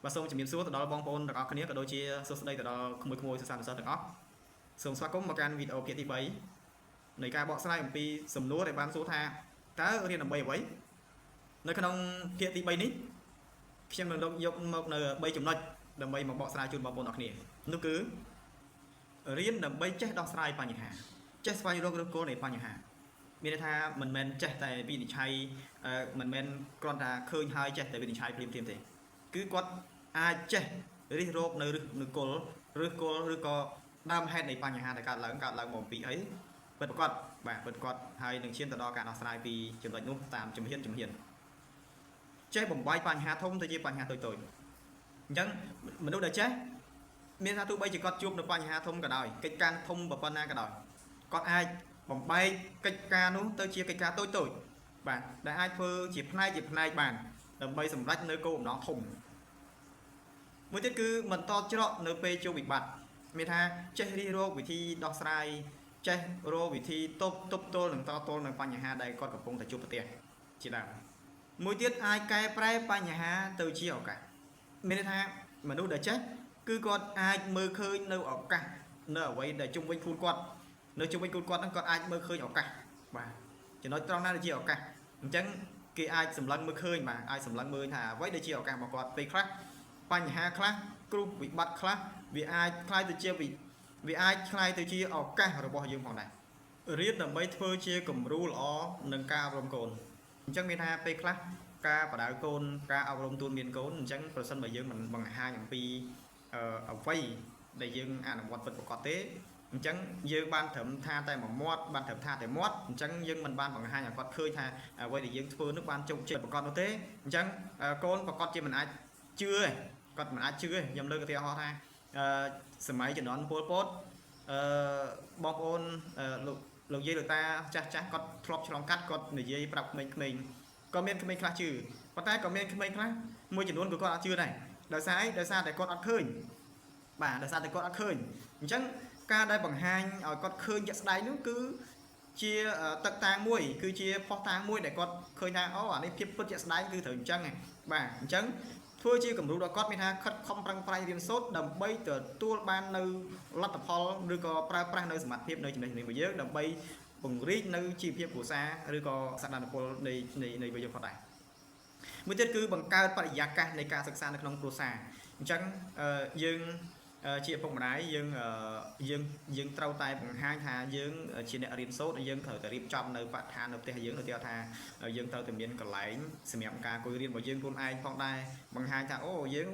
và xong chỉ miền xuống từ đó bong bồn từ đó cái này đôi chia số đây từ đó không môi sang từ đó xong xóa cũng một can video kia thì bấyในการบอกสไลด์ของปีสมรู้ในบ้านโซธาถ้าเรียนใบไว้ในขนมเทียตีใบนี้เพียงหนึ่งยกมาในใบจุ่มน้อยดำใบมาบอกสไลด์จุดมาบนออกนี่นึกคือเรียนดำใบเจ๊ดอกสไลด์ปัญหาเจ๊สไลด์โรคโกในปัญหามีในท่ามันแมนเจ๊แต่ปีนิชัยมันแมนกรอนตาเคยหายเจ๊แต่ปีนิชัยเปลี่ยนเทียมเตคือกดอาเจ๊ริโรคในนึกโกหรือก็ดำให้ในปัญหาในการหลังหมอปีấyเปิดกอดแบบเปิดกอดให้หนึ่งเช่นต่อการเอาสไลด์ปีจุดหนุ่มตามจุดเหียนเจ๊ผมใบปัญหาthông tớiปัญหาtôiยังmình đâu để chế miền Nam tôi bây giờ có chụp đượcปัญหาthông cả đời cái can thông vàปัญหาcả đời còn aiผมbay cái caนู้นtới chia cái ca tôi bạn để ai phơ chịp nay bàn đầm bay sầm rách nơi cô nó thùng mới tiết cứ mình to cho nơi pe cho bị bạt miền Nam chế đi rô vị thi đo sai chế rô vị thi top tôหนึ่งto tôหนึ่งปัญหาใดก็กับพงแต่จุดเตียchỉ là mỗi tiết ai cai praiปัญหาtừ chiều cả miền Nam mà đâu để chết cứ còn ai mơ khơi nơi ở cả nơi ở vậy để chung quanh phun quạt nơi chung quanh phun quạt nó còn ai mơ khơi ở cả và chỉ nói trong này là chiều cả chẳng khi ai sầm lăng mơ khơi mà ai sầm lăng mơ thả với để chiều cả mà quạt về khácปัญหาkhácกลุ่มbị bắt khác vì ai khai từ chia vì ai khai từ chia ở cả rồi bỏ dương phòng này riết là mấy thơ chia cùng ru ló nâng cao rồng cồn chẳng biết ha pe khác ca và đại côn ca ao rồng tuôn miền cồn chẳng phần sân bởi dương mình bằng hai những pi ở vây để dương ăn một vật có tế chẳng dương ban thẩm tha tay mà mót ban thẩm tha tay mót chẳng dương mình ban bằng hai nhà con khơi tha quay để dương thưa nước ban trông chuyện của con nó tế chẳng con và con chị mình ai chưa con mình ai chưa nhầm lơ cái theo ho tha sớm mấy chừng đón Pol Pot bom ôn lục dây được ta chắc con flop trong cắt con để dây bọc mình có miên mình khác trừ con tay có miên mình khác môi chừng luôn của con chưa này đời xa để con ăn khơi bà đời xa để con ăn khơi chẳng ca đây bằng hai ở con khơi nhận đáy nó cứ chia tận tang muối cứ chia phó tang muối để con khơi na ở đây phép phân nhận đáy cứ thử chăng này bà chẳng thưa chia cầm rú đó con mình ha khất không răng prai riêng sốt đầm bay từ tua ban nơi lót tập hall rồi có prai nơi mặt phép nơi này bây giờ đầm bay bùng rít nơi chi phép của xa rồi có sạt đàn của này bây giờ phát đại mới tiết cứ bằng cao phải giá cảในการศึกษาในក្នុងគ្រួសារអញ្ចឹងយើងជាពុកម្ដាយយើងត្រូវតែបង្ហាញថាយើងជាអ្នករៀនសូត្រយើងត្រូវតែរៀបចំនៅបរិស្ថាននៅផ្ទះយើងទៅថាយើងត្រូវតែមានកន្លែងសម្រាប់ការអង្គុយរៀនរបស់យើងខ្លួនឯងផងដែរបង្ហាញថាអូយើង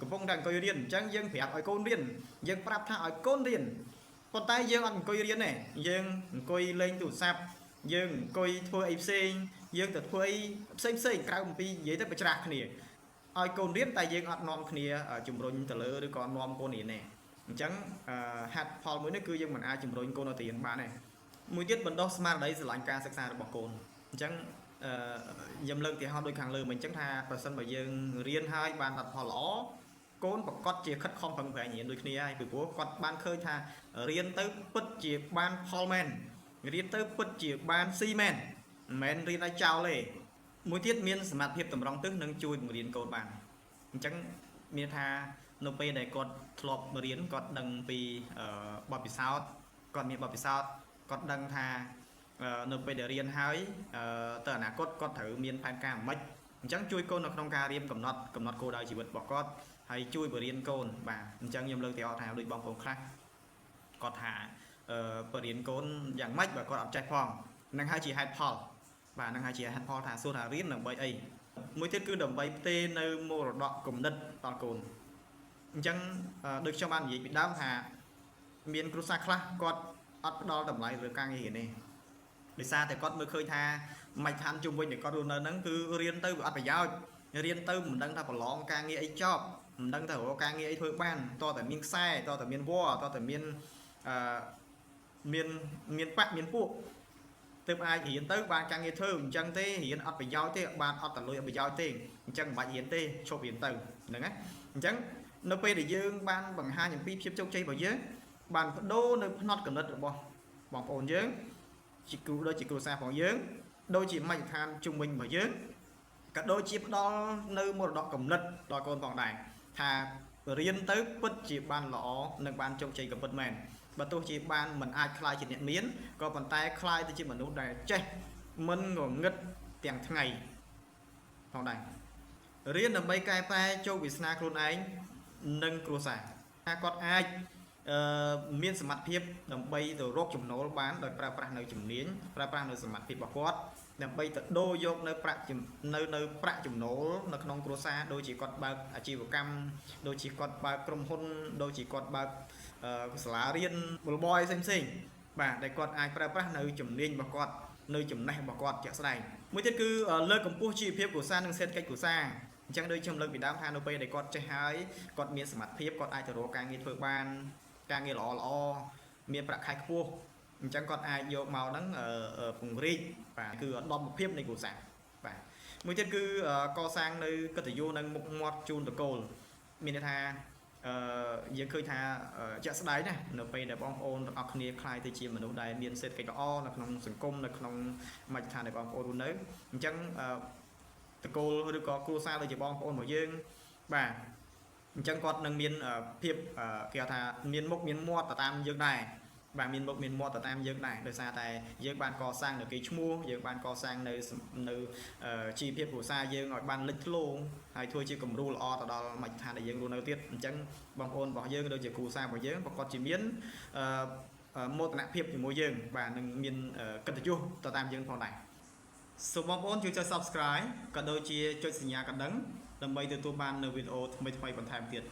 កំពុងតែអង្គុយរៀនអញ្ចឹងយើងប្រាប់ឲ្យកូនរៀនយើងប្រាប់ថាឲ្យកូនរៀនប៉ុន្តែយើងអត់អង្គុយរៀនទេយើងអង្គុយលេងទូរស័ព្ទយើងអង្គុយធ្វើអីផ្សេងយើងទៅធ្វើអីផ្សេងក្រៅអំពីនិយាយទៅបច្រាស់គ្នាឲ្យកូនរៀនតែយើងអត់នាំគ្នាជំរុញទៅលើឬក៏នាំកូនរៀនទេអញ្ចឹងហាត់ផលមួយនេះគឺយើងមិនអាចជំរុញកូនទៅរៀនបានទេមួយទៀតបណ្ដុះស្មារតីស្រឡាញ់ការសិក្សារបស់កូនអញ្ចឹងខ្ញុំលើកទីហោដូចខាងលើមិនអញ្ចឹងថាប្រសិនបើយើងរៀនហើយបានលទ្ធផលល្អកូនប្រកាសជាខិតខំប្រឹងប្រែងរៀនដូចគ្នាហើយពីព្រោះគាត់បានឃើញថារៀនទៅពិតជាបានផលមែនរៀនទៅពិតជាបានស៊ីមែនមិនមែនរៀនឲ្យចោលទេមួយទៀតមានសមត្ថភាពតម្រង់ទិសនិងជួយបង្រៀនកូនបានអញ្ចឹងមានថានៅពេលដែលគាត់ធ្លាប់រៀនគាត់ដឹងពីបទពិសោធន៍គាត់មានបទពិសោធន៍គាត់ដឹងថានៅពេលដែលរៀនហើយទៅអនាគតគាត់ត្រូវមានផែនការមិនអញ្ចឹងជួយកូននៅក្នុងការរៀនកំណត់គោលដៅជីវិតរបស់គាត់ហើយជួយបរៀនកូនបាទអញ្ចឹងខ្ញុំលើកទីអថាដូចបងប្អូនខ្លះគាត់ថាបរៀនកូនយ៉ាងម៉េចបើគាត់អត់ចេះផងនឹងហើយជាហេតុផលបាទនឹងហើយជាហេតុផលថាសួរថារៀនដើម្បីអីមួយទៀតគឺដើម្បីផ្ទេរនៅមរតកគំនិតដល់កូនអញ្ចឹងដូចខ្ញុំបាននិយាយពីដើមថាមានគ្រួសារខ្លះគាត់អត់ផ្ដល់តម្លៃលើការងារនេះដោយសារតែគាត់មើលឃើញថាមិនឋានជុំវិញតែគាត់រស់នៅហ្នឹងគឺរៀនទៅវាអត់ប្រយោជន៍រៀនទៅមិនដឹងថាប្រឡងការងារអីចប់មិនដឹងថារកការងារអីធ្វើបានតតែមានខ្សែតតែមានវល្លិតតែមានមានបាក់មានពួកទើបអាចរៀនទៅបានការងារធ្វើអញ្ចឹងទេរៀនអត់ប្រយោជន៍ទេបានអត់តលុយអត់ប្រយោជន៍ទេអញ្ចឹងមិនបាច់រៀនទេឈប់រៀនទៅហ្នឹងណាអញ្ចឹងនៅពេលដែលយើងបានបង្ហាញអំពីភាពជោគជ័យរបស់យើងបានបដូរនៅផ្នត់គំនិតរបស់បងប្អូនយើងជាគ្រូដូចជាគ្រួសាររបស់យើងដូចជាមជ្ឈដ្ឋានជុំវិញរបស់យើង ក៏ដូចជាផ្ដល់នៅមរតកគំនិតដល់កូនផងដែរថារៀនទៅពិតជាបានល្អនិងបានជោគជ័យក៏ពិតមែនបើទោះជាបានមិនអាចខ្លាយជាអ្នកមានក៏ប៉ុន្តែខ្លាយទៅជាមនុស្សដែលចេះមិនងងឹតទាំងថ្ងៃផងដែររៀនដើម្បីកែប្រែជោគវាសនាខ្លួនឯងនិងគ្រួសារថាគាត់អាចមានសមត្ថភាពដើម្បីទៅរកចំណូលបានដោយប្រើប្រាស់នៅជំនាញប្រើប្រាស់នៅសមត្ថភាពរបស់គាត់ដើម្បីទៅដូរយកនៅប្រាក់នៅប្រាក់ចំណូលនៅក្នុងគ្រួសារដូចជាគាត់បើកអាជីវកម្មដូចជាគាត់បើកក្រុមហ៊ុនដូចជាគាត់បើកសាលារៀនបុលបយផ្សេងៗបាទដែលគាត់អាចប្រើប្រាស់នៅជំនាញរបស់គាត់នៅចំណេះរបស់គាត់ជាក់ស្ដែងមួយទៀតគឺលើកកម្ពស់ជីវភាពគ្រួសារនិងសេដ្ឋកិច្ចគ្រួសារអញ្ចឹងដូចខ្ញុំលើកពីដើមថានៅពេលដែលគាត់ចេះហើយគាត់មានសមត្ថភាពគាត់អាចទៅរកការងារធ្វើបានការងារល្អមានប្រាក់ខែខ្ពស់អញ្ចឹងគាត់អាចយកមកហ្នឹងពង្រីកបាទគឺឧត្តមភាពនៃគ្រួសារបាទមួយទៀតគឺកសាងនៅកិត្តិយសនិងមុខមាត់ជូនតកូលមានន័យថាយើងឃើញថាជាក់ស្ដែងណានៅពេលដែលបងប្អូនទាំងអស់គ្នាខ្លាយទៅជាមនុស្សដែលមានសេដ្ឋកិច្ចល្អនៅក្នុងសង្គមនៅក្នុងមជ្ឈដ្ឋានដែលបងប្អូនរស់នៅអញ្ចឹងតកូលឬក៏គ្រួសារដូចជាបងប្អូនរបស់យើងបាទអញ្ចឹងគាត់នឹងមានភាពគេហៅថាមានមុខមានមាត់ទៅតាមយើងដែរបាទមានមុខមានមាត់ទៅតាមយើងដែរដោយសារតែយើងបានកសាងនៅកេរ្តិ៍ឈ្មោះយើងបានកសាងនៅជីវភាពគ្រួសារយើងឲ្យបានលេចធ្លោហើយធ្វើជាគំរូល្អទៅដល់មជ្ឈដ្ឋានដែលយើងរស់នៅទៀតអញ្ចឹងបងប្អូនរបស់យើងដូចជាគ្រួសាររបស់យើងប្រកបជាមានមោទនភាពជាមួយយើងបាទនឹងមានកិត្តិយសទៅតាមយើងផងដែរសូមបងប្អូនជួយចុច Subscribe ក៏ដូចជាចុចសញ្ញាកណ្ដឹងដើម្បីទទួលបាននៅវីដេអូថ្មីៗបន្ថែមទៀត